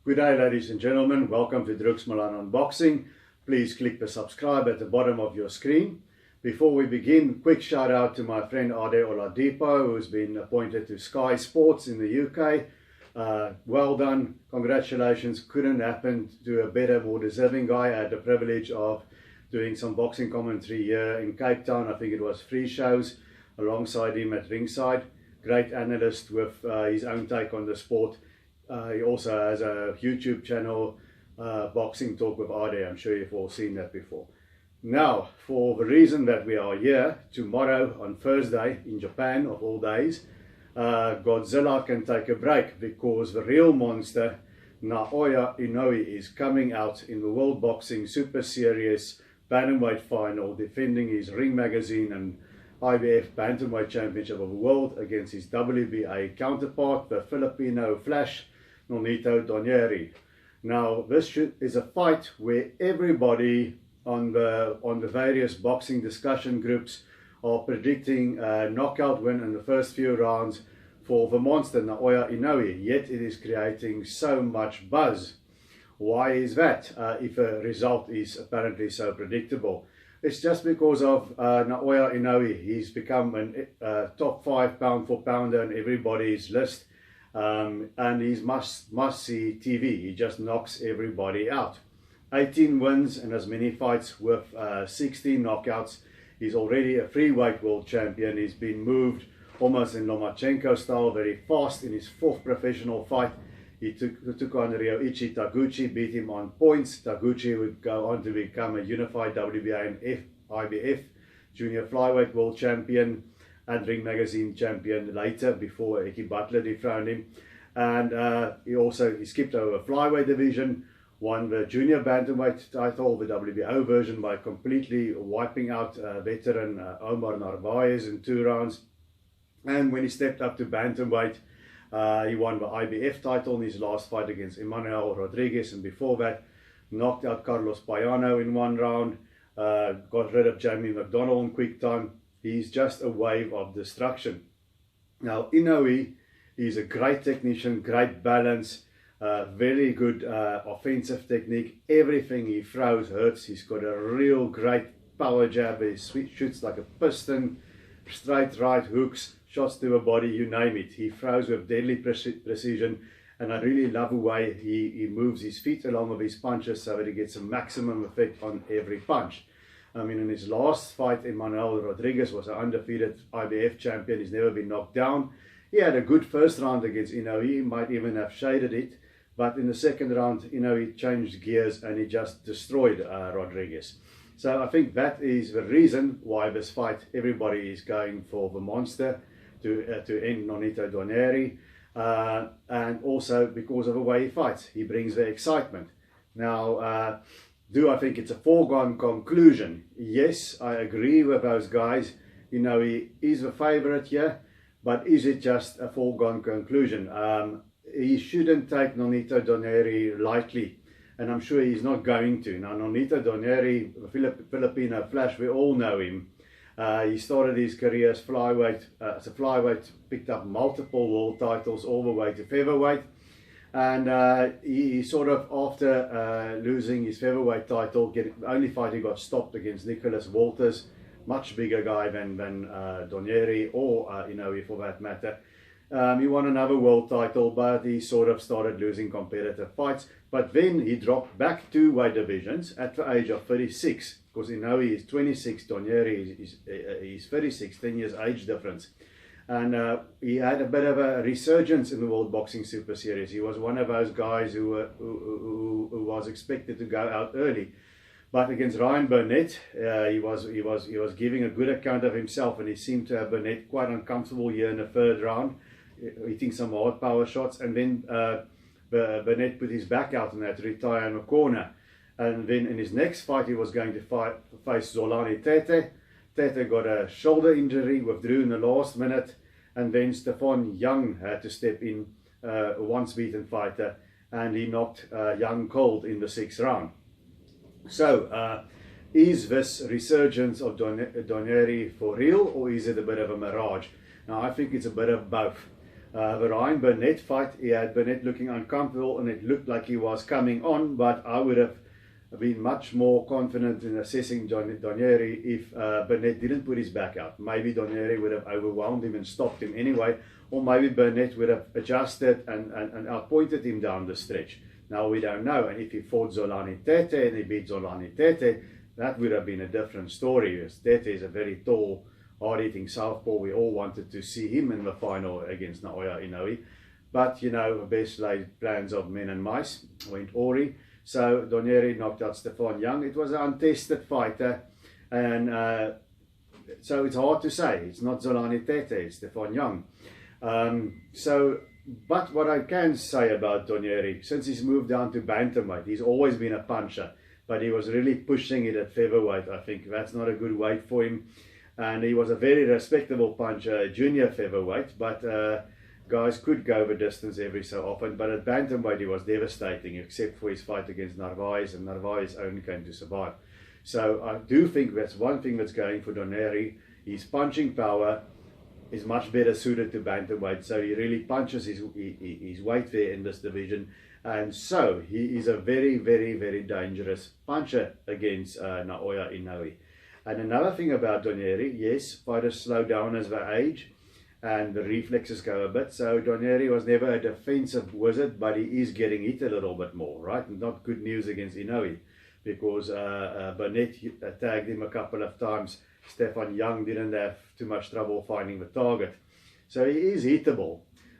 Good day, ladies and gentlemen. Welcome to Drux Milan Unboxing. Please click the subscribe at the bottom of your screen. Before we begin, quick shout out to my friend Ade Oladipo, who's been appointed to Sky Sports in the UK. Well done, congratulations. Couldn't happen to a better, more deserving guy. I had the privilege of doing some boxing commentary here in Cape Town. I think it was 3 shows alongside him at ringside. Great analyst with his own take on the sport. He also has a YouTube channel, Boxing Talk with Ade. I'm sure you've all seen that before. Now, for the reason that we are here, tomorrow on Thursday in Japan, of all days, Godzilla can take a break because the real monster, Naoya Inoue, is coming out in the World Boxing Super Series Bantamweight final, defending his Ring Magazine and IBF Bantamweight Championship of the World against his WBA counterpart, the Filipino Flash, Nonito Donaire. Now, this is a fight where everybody on the various boxing discussion groups are predicting a knockout win in the first few rounds for the monster Naoya Inoue, yet it is creating so much buzz. Why is that, if a result is apparently so predictable? It's just because of Naoya Inoue. He's become a top 5 pound for pounder on everybody's list, and he's must-see TV. He just knocks everybody out. 18 wins and as many fights with 16 knockouts. He's already a freeweight world champion. He's been moved almost in Lomachenko style, very fast. In his 4th professional fight, he took on Ryoichi Taguchi, beat him on points. Taguchi would go on to become a unified WBA and IBF junior flyweight world champion and Ring Magazine champion later, before Eki Butler dethroned him. And he skipped over flyweight division, won the junior bantamweight title, the WBO version, by completely wiping out veteran Omar Narvaez in 2 rounds. And when he stepped up to bantamweight, he won the IBF title in his last fight against Emmanuel Rodriguez, and before that knocked out Carlos Payano in 1 round, got rid of Jamie McDonald in quick time. He's just a wave of destruction. Now, Inoue is a great technician, great balance, very good offensive technique. Everything he throws hurts. He's got a real great power jab. He shoots like a piston, straight right hooks, shots to the body, you name it. He throws with deadly precision, and I really love the way he moves his feet along with his punches so that he gets a maximum effect on every punch. I mean, in his last fight, Emmanuel Rodriguez was an undefeated IBF champion. He's never been knocked down. He had a good first round against Inoue. He might even have shaded it. But in the second round, Inoue changed gears and he just destroyed Rodriguez. So I think that is the reason why this fight, everybody is going for the monster to end Nonito Donaire. And also because of the way he fights. He brings the excitement. Now, do I think it's a foregone conclusion? Yes, I agree with those guys. Inoue is the favorite here, but is it just a foregone conclusion? He shouldn't take Nonito Donaire lightly, and I'm sure he's not going to. Now, Nonito Donaire, Filipino Flash, we all know him. He started his career as a flyweight, picked up multiple world titles all the way to featherweight. And he sort of, after losing his featherweight title, the only fight he got stopped against Nicholas Walters, much bigger guy than Donaire or Inoue for that matter. He won another world title, but he sort of started losing competitive fights. But then he dropped back 2 weight divisions at the age of 36, because Inoue is 26, Donaire is 36, 10 years age difference. And he had a bit of a resurgence in the World Boxing Super Series. He was one of those guys who was expected to go out early. But against Ryan Burnett, he was giving a good account of himself, and he seemed to have Burnett quite uncomfortable here in the 3rd round, hitting some hard power shots. And then Burnett put his back out and had to retire in the corner. And then in his next fight, he was going to face Zolani Tete. Tete got a shoulder injury, withdrew in the last minute, and then Stefan Young had to step in, a once-beaten fighter, and he knocked Young cold in the 6th round. So, is this resurgence of Donaire for real, or is it a bit of a mirage? Now, I think it's a bit of both. The Ryan Burnett fight, he had Burnett looking uncomfortable and it looked like he was coming on, but I would have been much more confident in assessing Donaire if Burnett didn't put his back out. Maybe Donaire would have overwhelmed him and stopped him anyway, or maybe Burnett would have adjusted and outpointed him down the stretch. Now we don't know, and if he fought Zolani Tete and he beat Zolani Tete, that would have been a different story. As Tete is a very tall, hard-hitting southpaw. We all wanted to see him in the final against Naoya Inoue. But, you know, the best laid plans of men and mice went awry. So Donaire knocked out Stefan Young. It was an untested fighter. And so it's hard to say. It's not Zolani Tete, it's Stefan Young. But what I can say about Donaire, since he's moved down to bantamweight, he's always been a puncher. But he was really pushing it at featherweight. I think that's not a good weight for him. And he was a very respectable puncher, junior featherweight, but guys could go the distance every so often. But at bantamweight, he was devastating, except for his fight against Narvaez, and Narvaez only came to survive. So I do think that's one thing that's going for Donaire. His punching power is much better suited to bantamweight, so he really punches his weight there in this division. And so he is a very, very, very dangerous puncher against Naoya Inoue. And another thing about Donaire, yes, fighters slow down as they age and the reflexes go a bit. So Donaire was never a defensive wizard, but he is getting hit a little bit more, right? And not good news against Inoue, because Burnett tagged him a couple of times. Stefan Young didn't have too much trouble finding the target. So he is hittable.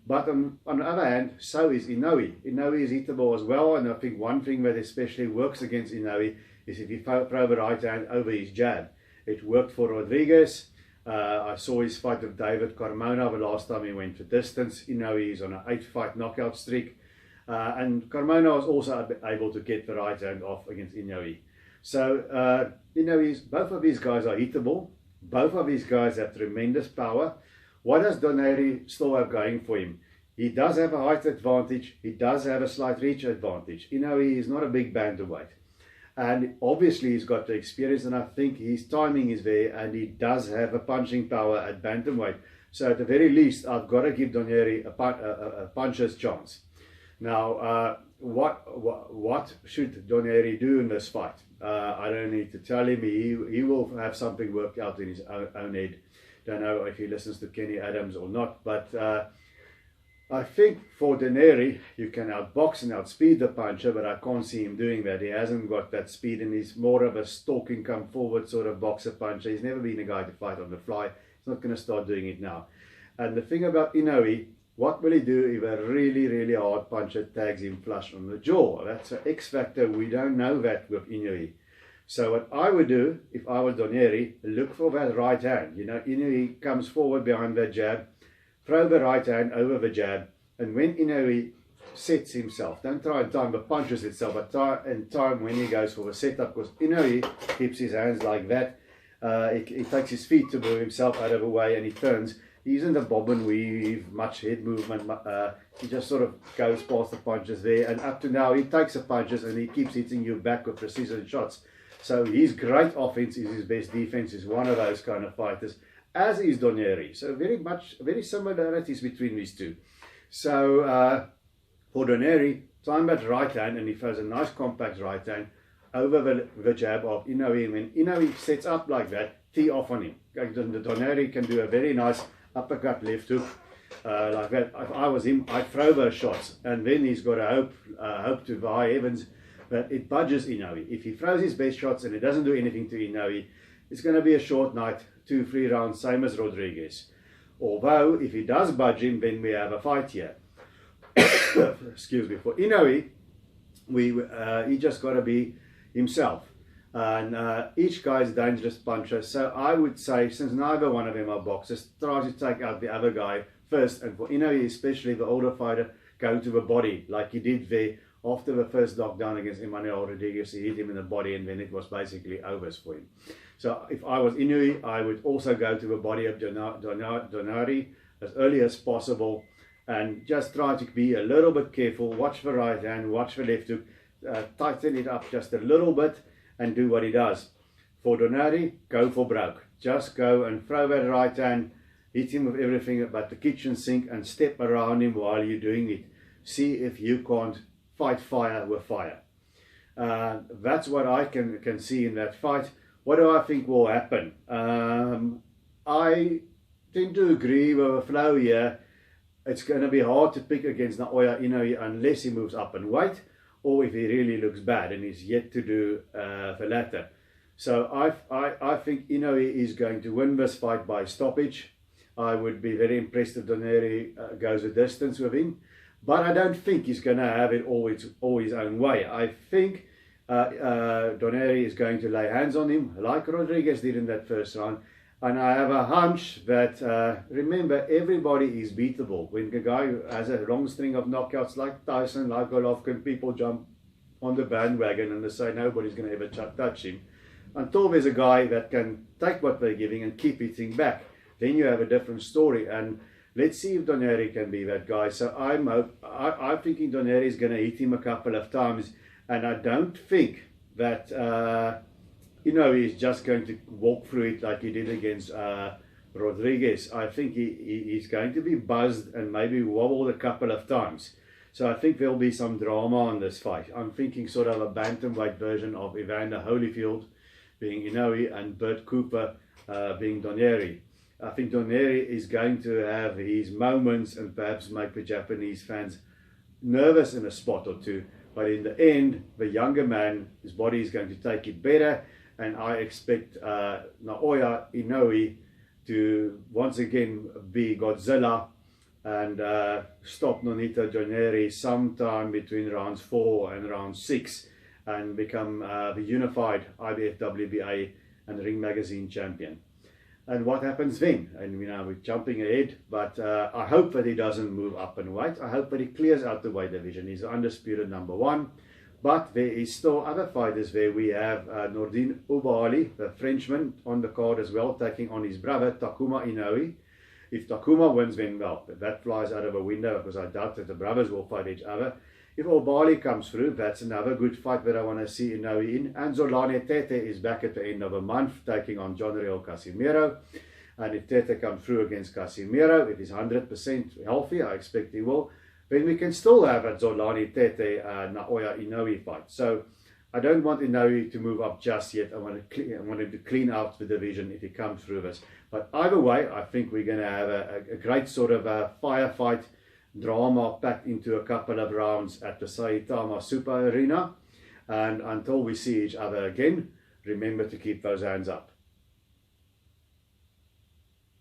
But on the other hand, so is Inoue. Inoue is hittable as well, and I think one thing that especially works against Inoue is if you throw the right hand over his jab. It worked for Rodriguez. I saw his fight with David Carmona the last time he went for distance. Inoue is on an 8-fight knockout streak. And Carmona was also able to get the right hand off against Inoue. So, both of these guys are hittable. Both of these guys have tremendous power. What does Donaire still have going for him? He does have a height advantage. He does have a slight reach advantage. Inoue is not a big bantamweight. And obviously he's got the experience, and I think his timing is there, and he does have a punching power at bantamweight. So at the very least, I've got to give Donaire a puncher's chance. Now, what should Donaire do in this fight? I don't need to tell him. He will have something worked out in his own head. Don't know if he listens to Kenny Adams or not, but I think for Donaire, you can outbox and outspeed the puncher, but I can't see him doing that. He hasn't got that speed, and he's more of a stalking, come forward sort of boxer puncher. He's never been a guy to fight on the fly. He's not going to start doing it now. And the thing about Inoue, what will he do if a really, really hard puncher tags him flush on the jaw? That's an X factor. We don't know that with Inoue. So what I would do, if I was Donaire, look for that right hand. You know, Inoue comes forward behind that jab, throw the right hand over the jab, and when Inoue sets himself, don't try and time the punches itself, but try and time when he goes for the setup, because Inoue keeps his hands like that. He takes his feet to move himself out of the way, and he turns. He isn't a bob and weave, much head movement. He just sort of goes past the punches there, and up to now he takes the punches and he keeps hitting you back with precision shots. So his great offense is his best defense. He's one of those kind of fighters, as is Donaire. So very similarities between these two. So for Donaire, time that right hand, and he throws a nice compact right hand over the jab of Inoue. And when Inoue sets up like that, tee off on him. Donaire can do a very nice uppercut left hook like that. If I was him, I'd throw those shots, and then he's got to hope to the high heavens that it budges Inoue. If he throws his best shots and it doesn't do anything to Inoue, it's going to be a short night, 2-3 rounds, same as Rodriguez. Although, if he does budge him, then we have a fight here. Excuse me. For Inoue, he just got to be himself. And each guy is a dangerous puncher. So I would say, since neither one of them are boxers, try to take out the other guy first. And for Inoue, especially the older fighter, go to the body, like he did there after the first knockdown against Emmanuel Rodriguez. He hit him in the body, and then it was basically over for him. So if I was Inoue, I would also go to the body of Donaire as early as possible, and just try to be a little bit careful. Watch the right hand, watch the left hook, tighten it up just a little bit, and do what he does. For Donaire, go for broke. Just go and throw that right hand hit him with everything but the kitchen sink and step around him while you're doing it. See if you can't fight fire with fire. That's what I can see in that fight. What do I think will happen? I tend to agree with a flow here. It's going to be hard to pick against Naoya Inoue unless he moves up in weight, or if he really looks bad, and he's yet to do the latter. So I think Inoue is going to win this fight by stoppage. I would be very impressed if Donaire goes a distance with him, but I don't think he's going to have it all his own way. I think Donaire is going to lay hands on him like Rodriguez did in that first round. And I have a hunch that, remember, everybody is beatable. When a guy has a long string of knockouts like Tyson, like Golovkin, people jump on the bandwagon and they say nobody's going to ever touch him. Until there's a guy that can take what they're giving and keep hitting back, then you have a different story. And let's see if Donaire can be that guy. So I'm thinking Donaire is going to hit him a couple of times. And I don't think that he's just going to walk through it like he did against Rodriguez. I think he's going to be buzzed and maybe wobbled a couple of times. So I think there'll be some drama on this fight. I'm thinking sort of a bantamweight version of Evander Holyfield being Inoue and Bert Cooper being Donaire. I think Donaire is going to have his moments and perhaps make the Japanese fans nervous in a spot or two. But in the end, the younger man, his body is going to take it better. And I expect Naoya Inoue to once again be Godzilla and stop Nonito Donaire sometime between rounds 4 and round 6 and become the unified IBF WBA and Ring Magazine champion. And what happens then? And we're jumping ahead, but I hope that he doesn't move up in weight. I hope that he clears out the weight division. He's the undisputed number 1. But there is still other fighters there. We have Nordin Ubali, the Frenchman, on the card as well, taking on his brother Takuma Inoue. If Takuma wins, then well, that flies out of a window because I doubt that the brothers will fight each other. If Ubali comes through, that's another good fight that I want to see Inoue in. And Zolane Tete is back at the end of a month, taking on John Real Casimiro. And if Tete comes through against Casimiro, if he's 100% healthy, I expect he will, then we can still have a Zolane Tete Naoya Inoue fight. So I don't want Inoue to move up just yet. I want him to clean out the division if he comes through this. But either way, I think we're going to have a great sort of a firefight drama packed into a couple of rounds at the Saitama Super Arena. And until we see each other again, remember to keep those hands up.